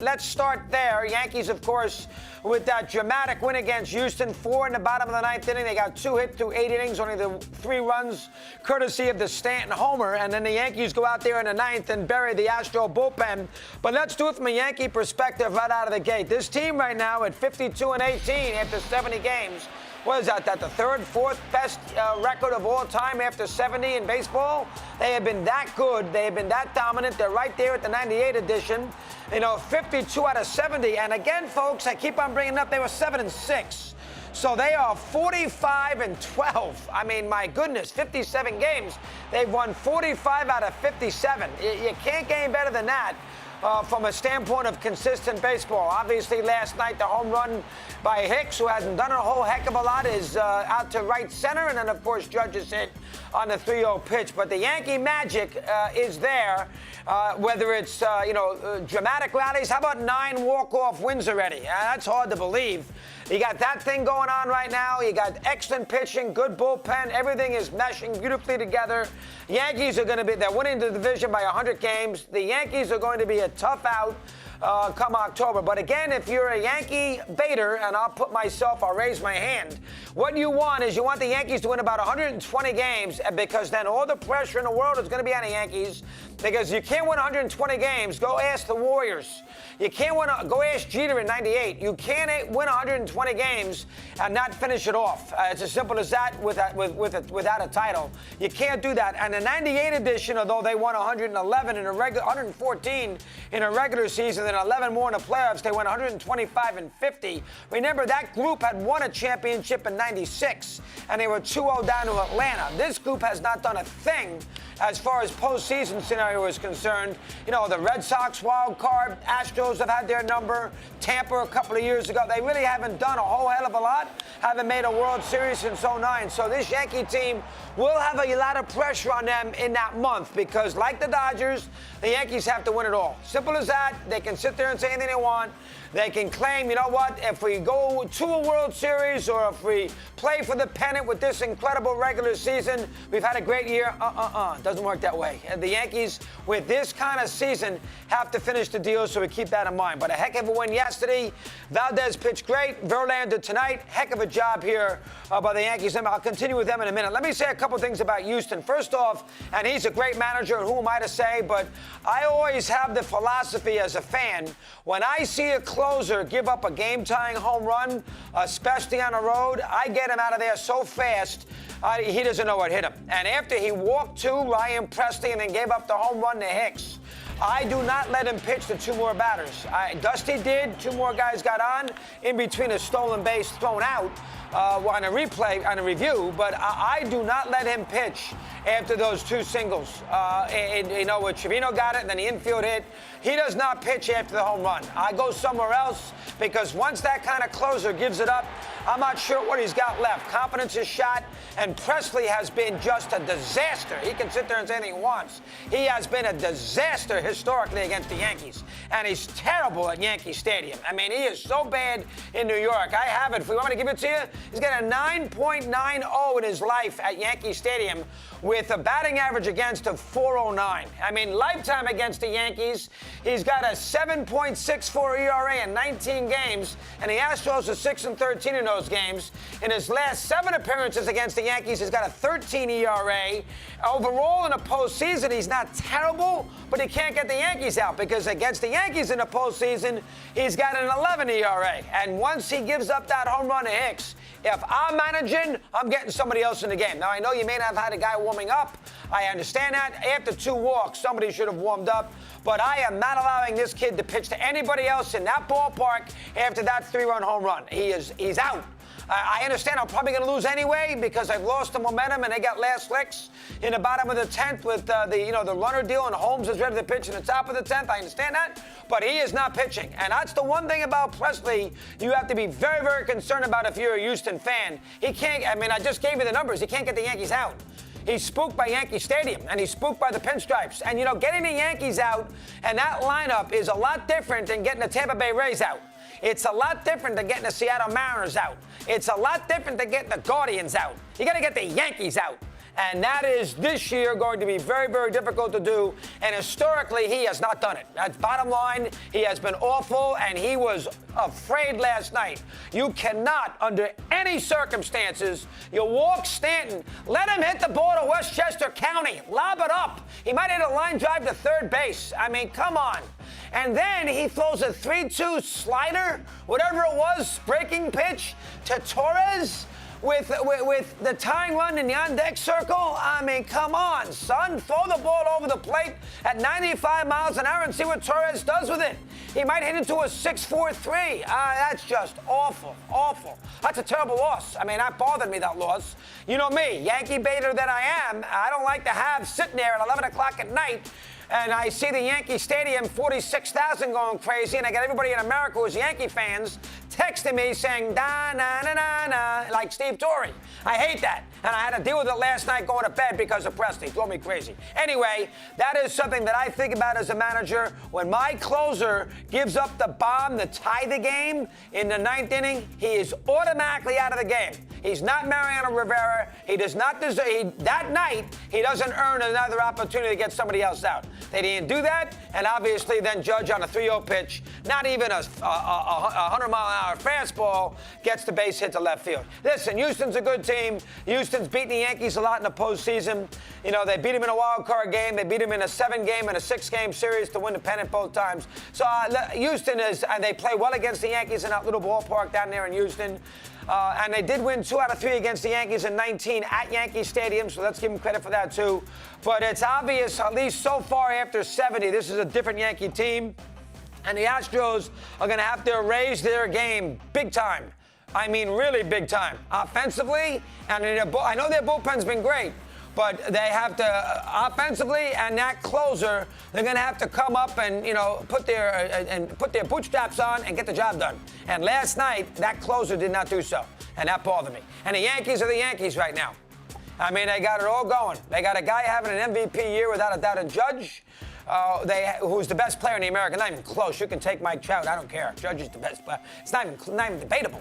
Let's start there. Yankees, of course, with that dramatic win against Houston, 4 in the bottom of the ninth inning. They got 2 hit through 8 innings, only the 3 runs courtesy of the Stanton homer. And then the Yankees go out there in the ninth and bury the Astro bullpen. But let's do it from a Yankee perspective right out of the gate. This team right now at 52-18 after 70 games. What is that? That the third, fourth best record of all time after 70 in baseball? They have been that good. They have been that dominant. They're right there at the 98 edition. 52 out of 70. And again, folks, I keep on bringing it up, they were 7-6. So they are 45-12. I mean, my goodness, 57 games. They've won 45 out of 57. You can't get any better than that. From a standpoint of consistent baseball. Obviously, last night, the home run by Hicks, who hasn't done a whole heck of a lot, is out to right center. And then, of course, Judge's hit on the 3-0 pitch. But the Yankee magic is there, whether it's, dramatic rallies. How about 9 walk-off wins already? That's hard to believe. You got that thing going on right now. You got excellent pitching, good bullpen. Everything is meshing beautifully together. Yankees are going to be, they're winning the division by 100 games. The Yankees are going to be a tough out come October. But again, if you're a Yankee baiter, and I'll raise my hand, what you want is you want the Yankees to win about 120 games, because then all the pressure in the world is going to be on the Yankees, because you can't win 120 games. Go ask the Warriors. You can't win. Go ask Jeter in '98. You can't win 120 games and not finish it off. It's as simple as that without a title. You can't do that. And the '98 edition, although they won 111 in a regular, 114 in a regular season, and 11 more in the playoffs, they went 125-50. Remember, that group had won a championship in '96, and they were 2-0 down to Atlanta. This group has not done a thing as far as postseason scenario is concerned. The Red Sox wild card, Astros have had their number, Tampa a couple of years ago. They really haven't done a whole hell of a lot, haven't made a World Series since '09. So this Yankee team will have a lot of pressure on them in that month, because like the Dodgers, the Yankees have to win it all. Simple as that. They can sit there and say anything they want. They can claim, you know what, if we go to a World Series or if we play for the pennant with this incredible regular season, we've had a great year. Doesn't work that way. And the Yankees, with this kind of season, have to finish the deal, so we keep that in mind. But a heck of a win yesterday. Valdez pitched great. Verlander tonight. Heck of a job here by the Yankees. And I'll continue with them in a minute. Let me say a couple things about Houston. First off, and he's a great manager, who am I to say, but I always have the philosophy as a fan, when I see a closer give up a game-tying home run, especially on the road, I get him out of there so fast, he doesn't know what hit him. And after he walked 2, Ryan Presti, and then gave up the home run to Hicks, I do not let him pitch to 2 more batters. Dusty did. 2 more guys got on in between a stolen base thrown out on a review, but I do not let him pitch after those 2 singles. When Trevino got it and then the infield hit, he does not pitch after the home run. I go somewhere else, because once that kind of closer gives it up, I'm not sure what he's got left. Confidence is shot, and Presley has been just a disaster. He can sit there and say anything he wants. He has been a disaster historically against the Yankees, and he's terrible at Yankee Stadium. I mean, he is so bad in New York. I have it. If we want me to give it to you, he's got a 9.90 in his life at Yankee Stadium, with a batting average against of 409. I mean, lifetime against the Yankees, he's got a 7.64 ERA in 19 games, and the Astros are 6-13 in those games. In his last 7 appearances against the Yankees, he's got a 13 ERA. Overall, in the postseason, he's not terrible, but he can't get the Yankees out, because against the Yankees in the postseason, he's got an 11 ERA. And once he gives up that home run to Hicks, if I'm managing, I'm getting somebody else in the game. Now, I know you may not have had a guy warming up. I understand that. After 2 walks, somebody should have warmed up. But I am not allowing this kid to pitch to anybody else in that ballpark after that 3-run home run. He's out. I understand I'm probably going to lose anyway, because I've lost the momentum, and they got last licks in the bottom of the 10th with the runner deal, and Holmes is ready to pitch in the top of the 10th. I understand that, but he is not pitching. And that's the one thing about Presley you have to be very, very concerned about if you're a Houston fan. He can't, I just gave you the numbers. He can't get the Yankees out. He's spooked by Yankee Stadium, and he's spooked by the pinstripes. And, getting the Yankees out and that lineup is a lot different than getting the Tampa Bay Rays out. It's a lot different than getting the Seattle Mariners out. It's a lot different than getting the Guardians out. You got to get the Yankees out. And that is this year going to be very, very difficult to do. And historically, he has not done it. That's bottom line. He has been awful, and he was afraid last night. You cannot, under any circumstances, you walk Stanton, let him hit the ball to Westchester County, lob it up. He might hit a line drive to third base. I mean, come on. And then he throws a 3-2 slider, whatever it was, breaking pitch to Torres with the tying run in the on-deck circle. I mean, come on, son. Throw the ball over the plate at 95 miles an hour and see what Torres does with it. He might hit into a 6-4-3. That's just awful, awful. That's a terrible loss. I mean, that bothered me, that loss. You know me, Yankee baiter that I am, I don't like to have sitting there at 11 o'clock at night and I see the Yankee Stadium, 46,000 going crazy, and I got everybody in America who's Yankee fans texting me saying, da, na, na, na, na, like Steve Torrey. I hate that. And I had to deal with it last night going to bed because of Presley. Drove me crazy. Anyway, that is something that I think about as a manager. When my closer gives up the bomb to tie the game in the ninth inning, he is automatically out of the game. He's not Mariano Rivera. He does not deserve, that night, he doesn't earn another opportunity to get somebody else out. They didn't do that, and obviously then Judge on a 3-0 pitch, not even a 100-mile-an-hour fastball, gets the base hit to left field. Listen, Houston's a good team. Houston's beaten the Yankees a lot in the postseason. You know, they beat him in a wild card game. They beat him in a 7-game and a 6-game series to win the pennant both times. So Houston is, and they play well against the Yankees in that little ballpark down there in Houston. And they did win 2 out of 3 against the Yankees in 19 at Yankee Stadium, so let's give them credit for that, too. But it's obvious, at least so far after 70, this is a different Yankee team. And the Astros are going to have to raise their game big time. I mean, really big time. Offensively, and I know their bullpen's been great, but they have to, offensively, and that closer, they're going to have to come up and, you know, put their bootstraps on and get the job done. And last night, that closer did not do so, and that bothered me. And the Yankees are the Yankees right now. I mean, they got it all going. They got a guy having an MVP year without a doubt, a Judge, who's the best player in the American. Not even close. You can take Mike Trout. I don't care. Judge is the best player. It's not even debatable.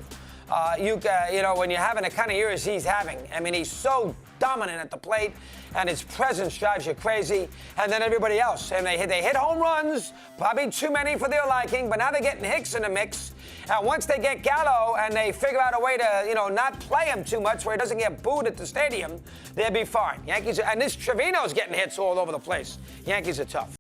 You know, when you're having the kind of years he's having, I mean, he's so dominant at the plate, and his presence drives you crazy. And then everybody else, and they hit home runs, probably too many for their liking, but now they're getting Hicks in the mix. And once they get Gallo and they figure out a way to, you know, not play him too much where he doesn't get booed at the stadium, they'll be fine. Yankees, and this Trevino's getting hits all over the place. Yankees are tough.